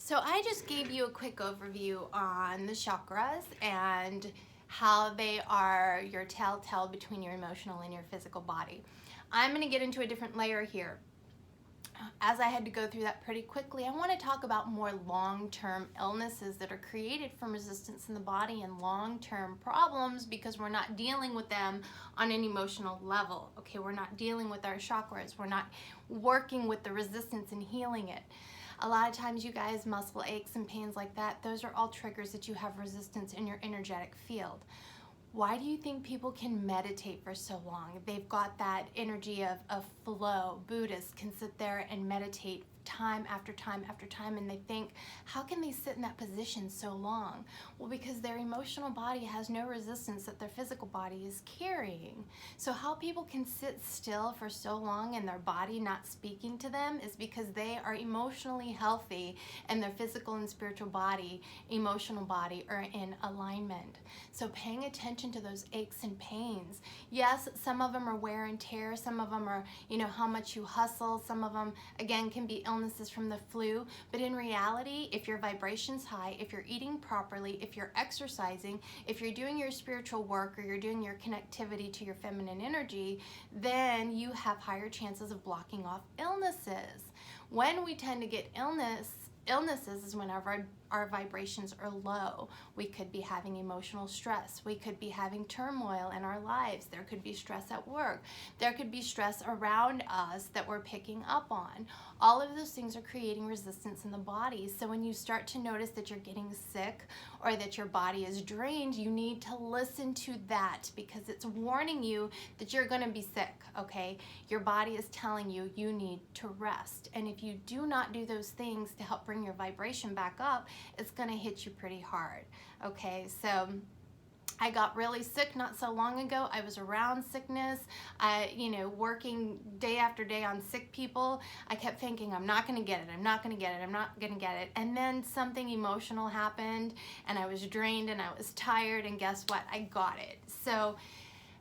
So I just gave you a quick overview on the chakras and how they are your telltale between your emotional and your physical body. I'm going to get into a different layer here. As I had to go through that pretty quickly, I want to talk about more long-term illnesses that are created from resistance in the body and long-term problems because we're not dealing with them on an emotional level. Okay, we're not dealing with our chakras. We're not working with the resistance and healing it. A lot of times, you guys, muscle aches and pains like that, those are all triggers that you have resistance in your energetic field. Why do you think people can meditate for so long? They've got that energy of flow. Buddhists can sit there and meditate time after time after time, and they think, how can they sit in that position so long? Well, because their emotional body has no resistance that their physical body is carrying. So how people can sit still for so long and their body not speaking to them is because they are emotionally healthy and their physical and spiritual body, emotional body are in alignment. So paying attention to those aches and pains. Yes, some of them are wear and tear. Some of them are, how much you hustle. Some of them, again, can be illnesses from the flu. But in reality, if your vibration's high, if you're eating properly, if you're exercising, if you're doing your spiritual work or you're doing your connectivity to your feminine energy, then you have higher chances of blocking off illnesses. When we tend to get illnesses is whenever our vibrations are low. We could be having emotional stress. We could be having turmoil in our lives. There could be stress at work. There could be stress around us that we're picking up on. All of those things are creating resistance in the body. So when you start to notice that you're getting sick or that your body is drained, you need to listen to that because it's warning you that you're going to be sick, okay? Your body is telling you you need to rest. And if you do not do those things to help bring your vibration back up, it's going to hit you pretty hard. Okay, so I got really sick not so long ago. I was around sickness, working day after day on sick people. I kept thinking, I'm not going to get it, I'm not going to get it, I'm not going to get it. And then something emotional happened and I was drained and I was tired, and guess what? I got it. So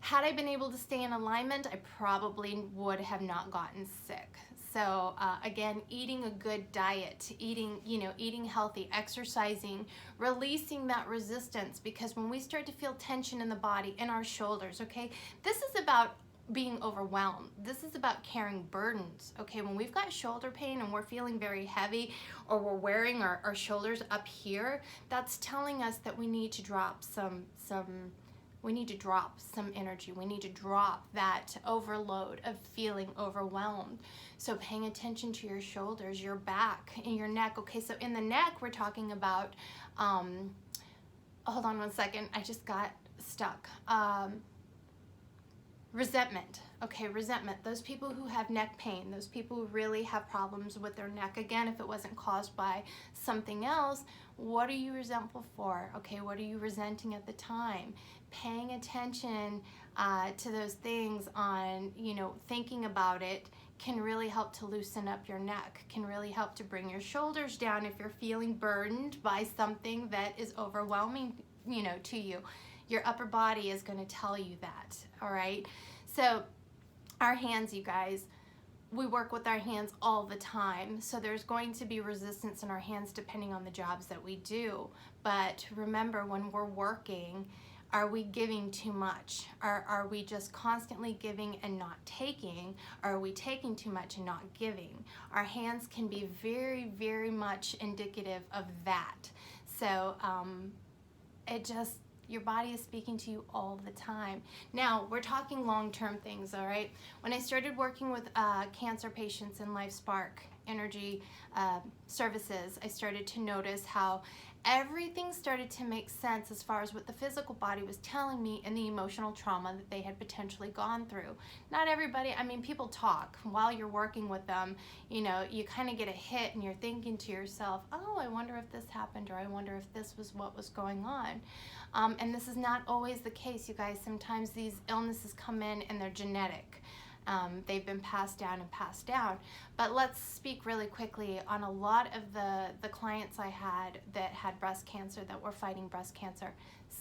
had I been able to stay in alignment, I probably would have not gotten sick. So again, eating a good diet, eating healthy, exercising, releasing that resistance, because when we start to feel tension in the body, in our shoulders, okay, this is about being overwhelmed. This is about carrying burdens, okay? When we've got shoulder pain and we're feeling very heavy, or we're wearing our shoulders up here, that's telling us that we need to drop we need to drop some energy. We need to drop that overload of feeling overwhelmed. So paying attention to your shoulders, your back, and your neck. Okay, so in the neck, we're talking about, hold on one second, I just got stuck. Resentment. Okay, resentment. Those people who have neck pain, those people who really have problems with their neck. Again, if it wasn't caused by something else, what are you resentful for? Okay, what are you resenting at the time? Paying attention to those things on, thinking about it can really help to loosen up your neck, can really help to bring your shoulders down if you're feeling burdened by something that is overwhelming, to you. Your upper body is going to tell you that, all right? So our hands, you guys, we work with our hands all the time. So there's going to be resistance in our hands depending on the jobs that we do. But remember, when we're working, are we giving too much? Are we just constantly giving and not taking? Or are we taking too much and not giving? Our hands can be very, very much indicative of that. So your body is speaking to you all the time. Now, we're talking long-term things, all right? When I started working with cancer patients in Life Spark Energy services, I started to notice how everything started to make sense as far as what the physical body was telling me and the emotional trauma that they had potentially gone through. Not everybody, people talk while you're working with them. You kind of get a hit and you're thinking to yourself, oh, I wonder if this happened, or I wonder if this was what was going on. And this is not always the case, you guys. Sometimes these illnesses come in and they're genetic. They've been passed down and passed down. But let's speak really quickly on a lot of the clients I had that had breast cancer, that were fighting breast cancer.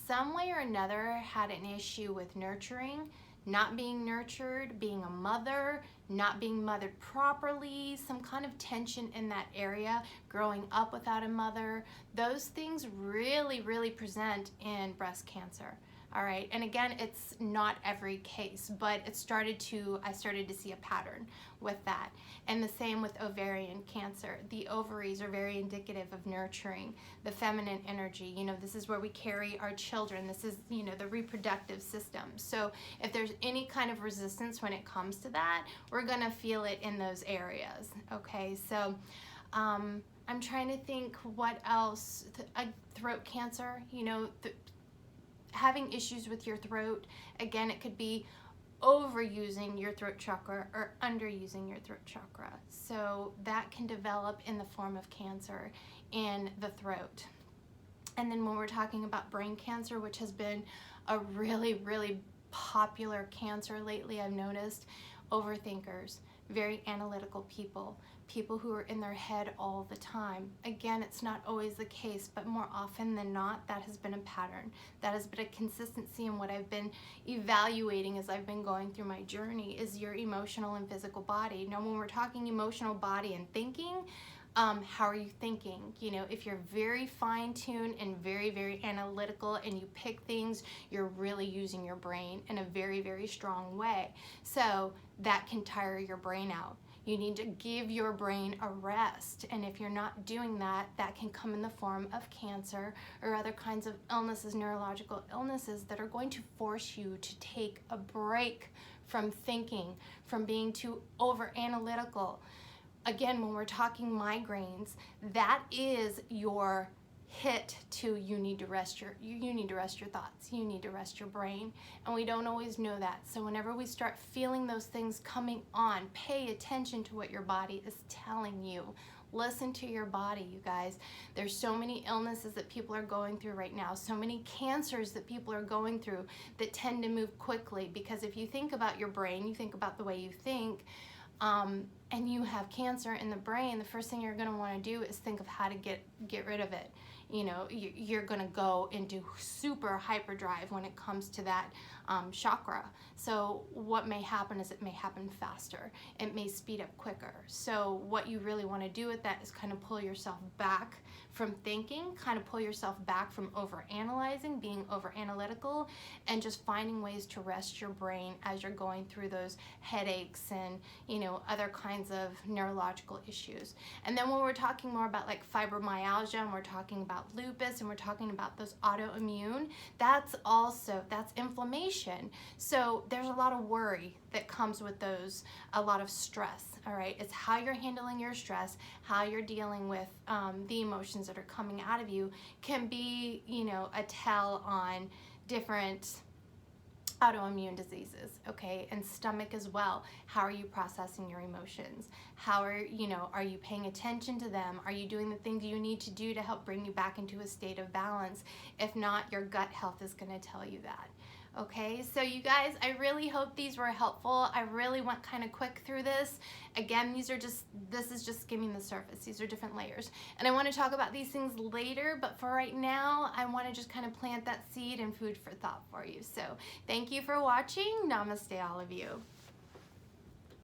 Some way or another had an issue with nurturing, not being nurtured, being a mother, not being mothered properly, some kind of tension in that area, growing up without a mother, those things really, really present in breast cancer. All right, and again, it's not every case, but I started to see a pattern with that. And the same with ovarian cancer. The ovaries are very indicative of nurturing the feminine energy. You know, this is where we carry our children. This is, you know, the reproductive system. So if there's any kind of resistance when it comes to that, we're gonna feel it in those areas, okay? So I'm trying to think what else. Throat cancer, you know, having issues with your throat. Again, it could be overusing your throat chakra or underusing your throat chakra. So that can develop in the form of cancer in the throat. And then when we're talking about brain cancer, which has been a really, really popular cancer lately, I've noticed, overthinkers, very analytical people, people who are in their head all the time. Again, it's not always the case, but more often than not, that has been a pattern. That has been a consistency in what I've been evaluating as I've been going through my journey, is your emotional and physical body. Now, when we're talking emotional body and thinking, how are you thinking? You know, if you're very fine-tuned and very, very analytical and you pick things, you're really using your brain in a very, very strong way. So that can tire your brain out. You need to give your brain a rest. And if you're not doing that, that can come in the form of cancer or other kinds of illnesses, neurological illnesses that are going to force you to take a break from thinking, from being too over-analytical. Again, when we're talking migraines, that is your hit to you need to rest your thoughts, you need to rest your brain, and we don't always know that. So whenever we start feeling those things coming on, pay attention to what your body is telling you. Listen to your body, you guys. There's so many illnesses that people are going through right now, so many cancers that people are going through that tend to move quickly, because if you think about your brain, you think about the way you think, and you have cancer in the brain, the first thing you're going to want to do is think of how to get rid of it. You know, you're going to go into super hyperdrive when it comes to that chakra. So what may happen is it may happen faster. It may speed up quicker. So what you really want to do with that is kind of pull yourself back from thinking, kind of pull yourself back from overanalyzing, being over-analytical, and just finding ways to rest your brain as you're going through those headaches and, you know, other kinds of neurological issues. And then when we're talking more about like fibromyalgia, and we're talking about lupus, and we're talking about those autoimmune, that's inflammation. So there's a lot of worry that comes with those, a lot of stress, all right? It's how you're handling your stress, how you're dealing with the emotions that are coming out of you can be, you know, a tell on different autoimmune diseases, okay? And stomach as well. How are you processing your emotions? How are you paying attention to them? Are you doing the things you need to do to help bring you back into a state of balance? If not, your gut health is going to tell you that. Okay, so you guys, I really hope these were helpful. I really went kind of quick through this. Again, this is just skimming the surface. These are different layers. And I want to talk about these things later, but for right now, I want to just kind of plant that seed and food for thought for you. So thank you for watching. Namaste, all of you.